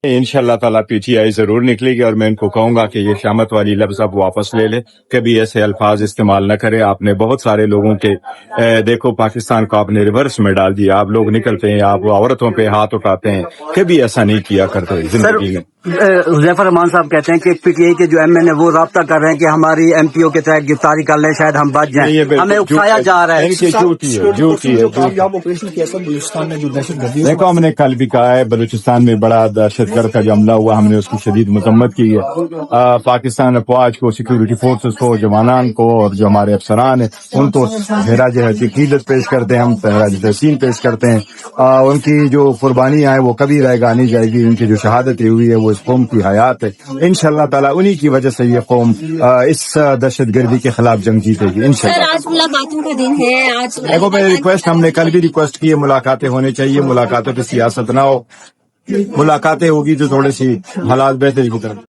انشاءاللہ تعالیٰ P T I ضرور نکلے گی، اور میں ان کو کہوں گا کہ یہ شامت والی لفظ اب واپس لے لے، کبھی ایسے الفاظ استعمال نہ کرے۔ آپ نے بہت سارے لوگوں کے دیکھو پاکستان کو آپ نے ریورس میں ڈال دیا، آپ لوگ نکلتے ہیں، آپ عورتوں پہ ہاتھ اٹھاتے ہیں، کبھی ایسا نہیں کیا کرتے زندگی میں۔ حذیفہ رحمان صاحب کہتے ہیں کہ پی ٹی آئی کے جو ایم این اے وہ رابطہ کر رہے ہیں کہ ہماری ایم پی او کے تحت گرفتاری کر لیں، شاید ہم بچ جائیں، ہمیں اکسایا جا رہا ہے۔ دیکھو ہم نے کل بھی کہا ہے، بلوچستان میں بڑا دہشت گرد کا جو حملہ ہوا، ہم نے اس کی شدید مذمت کی ہے۔ پاکستان افواج کو، سیکورٹی فورسز کو، جوانان کو، اور جو ہمارے افسران ہیں ان کو خراج عقیدت پیش کرتے ہیں، ہم خراج تحسین پیش کرتے ہیں۔ ان کی جو قربانیاں ہیں وہ کبھی رہ گا نہیں جائے گی، ان کی جو شہادتیں ہوئی ہے وہ اس قوم کی حیات ہے۔ انشاءاللہ تعالیٰ انہی کی وجہ سے یہ قوم اس دہشت گردی کے خلاف جنگ جیتے گی انشاءاللہ۔ آج ملاقاتوں کا دن ہے، آج دیکھو میں ریکویسٹ، ہم نے کل بھی ریکویسٹ کی ہے، ملاقاتیں ہونے چاہیے، ملاقاتوں پہ سیاست نہ ہو، ملاقاتیں ہوگی تو تھوڑی سی حالات بہتری کی طرف